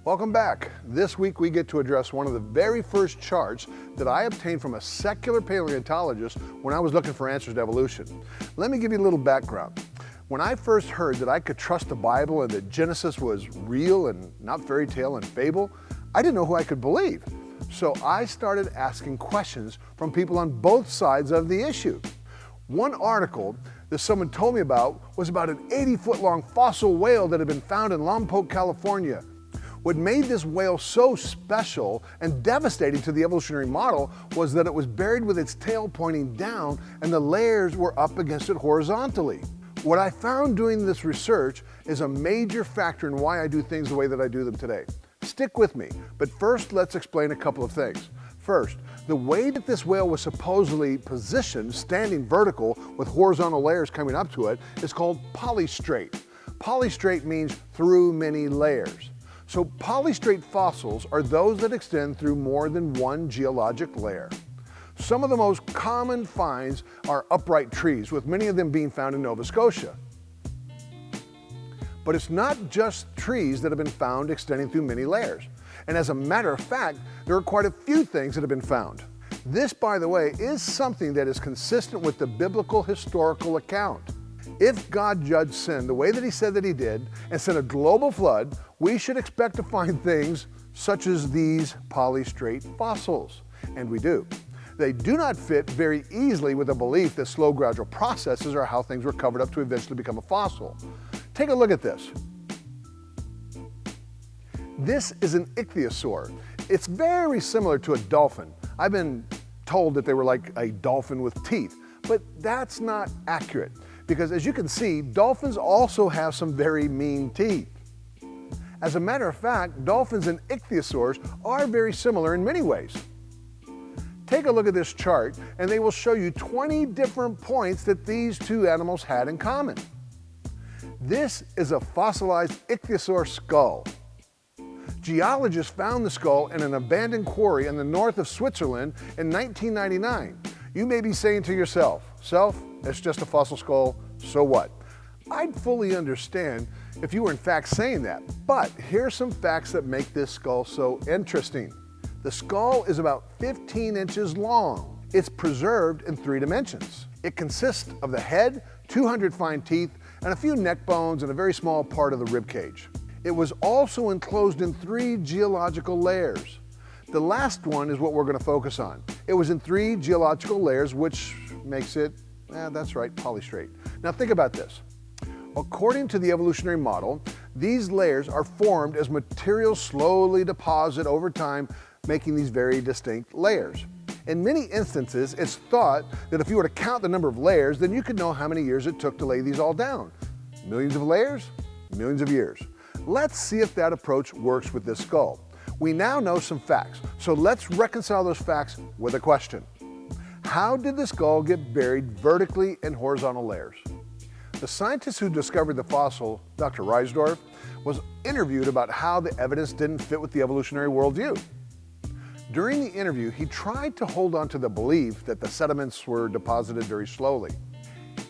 Welcome back. This week we get to address one of the very first charts that I obtained from a secular paleontologist when I was looking for answers to evolution. Let me give you a little background. When I first heard that I could trust the Bible and that Genesis was real and not fairy tale and fable, I didn't know who I could believe. So I started asking questions from people on both sides of the issue. One article that someone told me about was about an 80-foot-long fossil whale that had been found in Lompoc, California. What made this whale so special and devastating to the evolutionary model was that it was buried with its tail pointing down and the layers were up against it horizontally. What I found doing this research is a major factor in why I do things the way that I do them today. Stick with me, but first let's explain a couple of things. First, the way that this whale was supposedly positioned, standing vertical with horizontal layers coming up to it, is called polystrate. Polystrate means through many layers. So polystrate fossils are those that extend through more than one geologic layer. Some of the most common finds are upright trees, with many of them being found in Nova Scotia. But it's not just trees that have been found extending through many layers. And as a matter of fact, there are quite a few things that have been found. This, by the way, is something that is consistent with the biblical historical account. If God judged sin the way that he said that he did and sent a global flood, we should expect to find things such as these polystrate fossils. And we do. They do not fit very easily with the belief that slow gradual processes are how things were covered up to eventually become a fossil. Take a look at this. This is an ichthyosaur. It's very similar to a dolphin. I've been told that they were like a dolphin with teeth, but that's not accurate. Because as you can see, dolphins also have some very mean teeth. As a matter of fact, dolphins and ichthyosaurs are very similar in many ways. Take a look at this chart and they will show you 20 different points that these two animals had in common. This is a fossilized ichthyosaur skull. Geologists found the skull in an abandoned quarry in the north of Switzerland in 1999. You may be saying to yourself, it's just a fossil skull, so what? I'd fully understand if you were in fact saying that, but here are some facts that make this skull so interesting. The skull is about 15 inches long. It's preserved in 3 dimensions. It consists of the head, 200 fine teeth, and a few neck bones and a very small part of the rib cage. It was also enclosed in 3 geological layers. The last one is what we're going to focus on. It was in 3 geological layers, which makes it, that's right, polystrate. Now think about this. According to the evolutionary model, these layers are formed as materials slowly deposit over time, making these very distinct layers. In many instances, it's thought that if you were to count the number of layers, then you could know how many years it took to lay these all down. Millions of layers, millions of years. Let's see if that approach works with this skull. We now know some facts, so let's reconcile those facts with a question. How did the skull get buried vertically in horizontal layers? The scientist who discovered the fossil, Dr. Reisdorf, was interviewed about how the evidence didn't fit with the evolutionary worldview. During the interview, he tried to hold on to the belief that the sediments were deposited very slowly.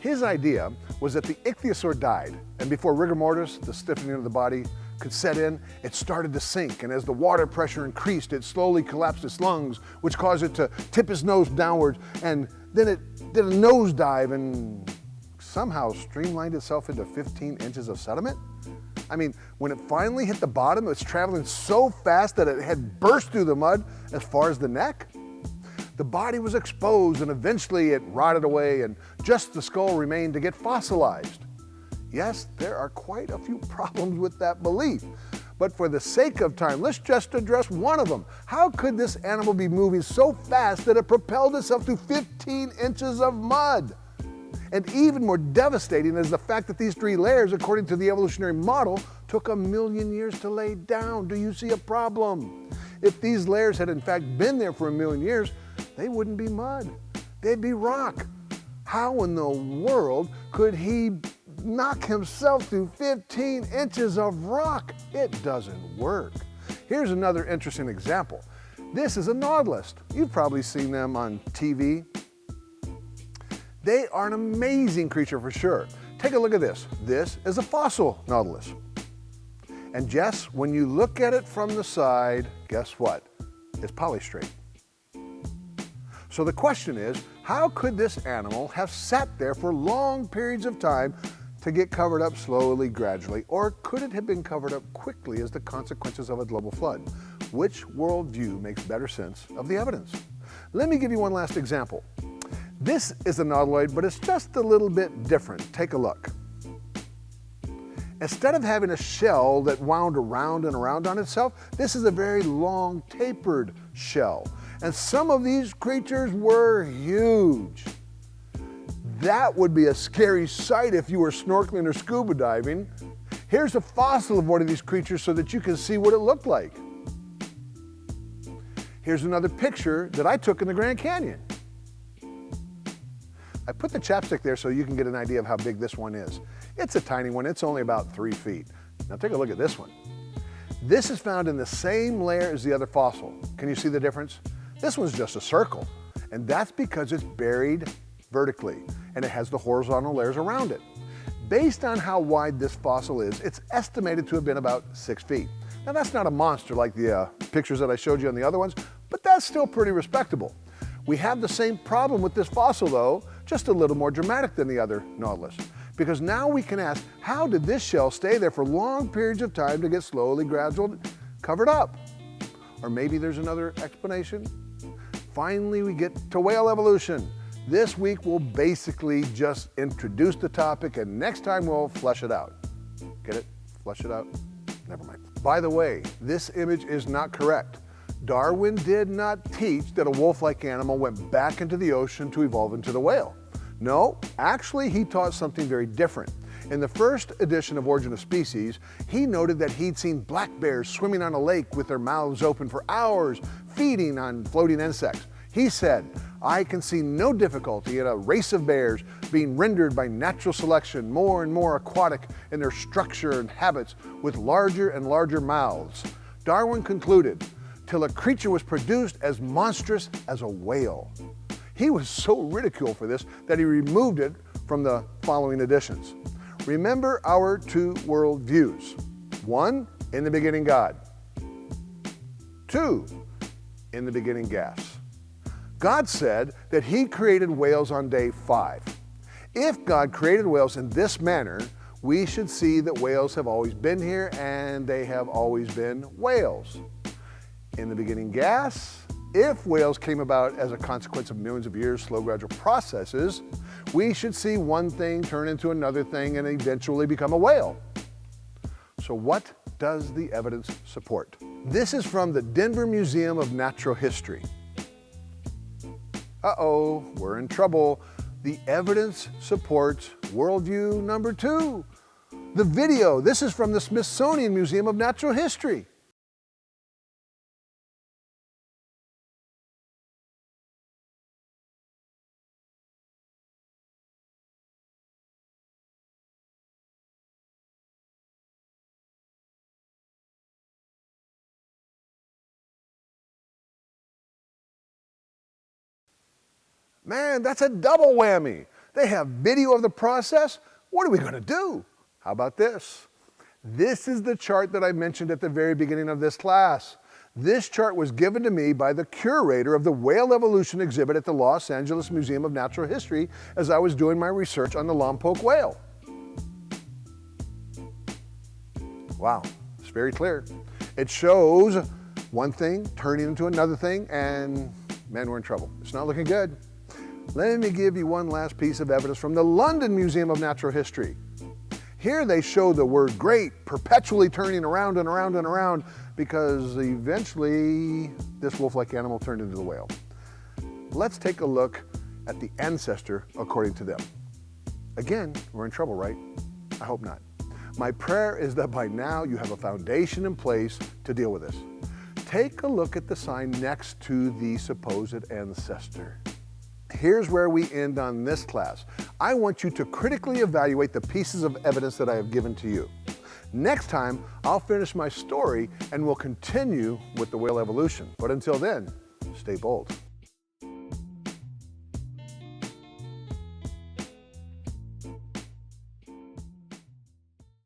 His idea was that the ichthyosaur died, and before rigor mortis, the stiffening of the body, could set in, it started to sink, and as the water pressure increased, it slowly collapsed its lungs, which caused it to tip its nose downwards, and then it did a nosedive and somehow streamlined itself into 15 inches of sediment? I mean, when it finally hit the bottom, it was traveling so fast that it had burst through the mud as far as the neck. The body was exposed and eventually it rotted away and just the skull remained to get fossilized. Yes, there are quite a few problems with that belief, but for the sake of time, let's just address one of them. How could this animal be moving so fast that it propelled itself through 15 inches of mud? And even more devastating is the fact that these 3 layers, according to the evolutionary model, took 1 million years to lay down. Do you see a problem? If these layers had in fact been there for 1 million years, they wouldn't be mud, they'd be rock. How in the world could he knock himself through 15 inches of rock? It doesn't work. Here's another interesting example. This is a nautilus. You've probably seen them on TV. They are an amazing creature for sure. Take a look at this. This is a fossil nautilus. And Jess, when you look at it from the side, guess what? It's polystrate. So the question is, how could this animal have sat there for long periods of time to get covered up slowly, gradually, or could it have been covered up quickly as the consequences of a global flood? Which worldview makes better sense of the evidence? Let me give you one last example. This is a nautiloid, but it's just a little bit different. Take a look. Instead of having a shell that wound around and around on itself, this is a very long, tapered shell. And some of these creatures were huge. That would be a scary sight if you were snorkeling or scuba diving. Here's a fossil of one of these creatures so that you can see what it looked like. Here's another picture that I took in the Grand Canyon. I put the chapstick there so you can get an idea of how big this one is. It's a tiny one, it's only about 3 feet. Now take a look at this one. This is found in the same layer as the other fossil. Can you see the difference? This one's just a circle, and that's because it's buried vertically, and it has the horizontal layers around it. Based on how wide this fossil is, it's estimated to have been about 6 feet. Now that's not a monster like the pictures that I showed you on the other ones, but that's still pretty respectable. We have the same problem with this fossil though, just a little more dramatic than the other Nautilus. Because now we can ask, how did this shell stay there for long periods of time to get slowly, gradually covered up? Or maybe there's another explanation? Finally, we get to whale evolution. This week we'll basically just introduce the topic and next time we'll flesh it out. Get it? Flesh it out? Never mind. By the way, this image is not correct. Darwin did not teach that a wolf-like animal went back into the ocean to evolve into the whale. No, actually he taught something very different. In the first edition of Origin of Species, he noted that he'd seen black bears swimming on a lake with their mouths open for hours, feeding on floating insects. He said, I can see no difficulty in a race of bears being rendered by natural selection more and more aquatic in their structure and habits with larger and larger mouths. Darwin concluded, till a creature was produced as monstrous as a whale. He was so ridiculed for this that he removed it from the following editions. Remember our two world views. 1, in the beginning God. 2, in the beginning gas. God said that he created whales on day 5. If God created whales in this manner, we should see that whales have always been here and they have always been whales. In the beginning gas, if whales came about as a consequence of millions of years, slow gradual processes, we should see one thing turn into another thing and eventually become a whale. So what does the evidence support? This is from the Denver Museum of Natural History. Uh-oh, we're in trouble. The evidence supports worldview number 2. The video, this is from the Smithsonian Museum of Natural History. Man, that's a double whammy. They have video of the process. What are we going to do? How about this? This is the chart that I mentioned at the very beginning of this class. This chart was given to me by the curator of the whale evolution exhibit at the Los Angeles Museum of Natural History as I was doing my research on the Lompoc whale. Wow, it's very clear. It shows one thing turning into another thing and man, we're in trouble. It's not looking good. Let me give you one last piece of evidence from the London Museum of Natural History. Here they show the word great perpetually turning around and around and around because eventually this wolf-like animal turned into the whale. Let's take a look at the ancestor according to them. Again, we're in trouble, right? I hope not. My prayer is that by now you have a foundation in place to deal with this. Take a look at the sign next to the supposed ancestor. Here's where we end on this class. I want you to critically evaluate the pieces of evidence that I have given to you. Next time, I'll finish my story and we'll continue with the whale evolution. But until then, stay bold.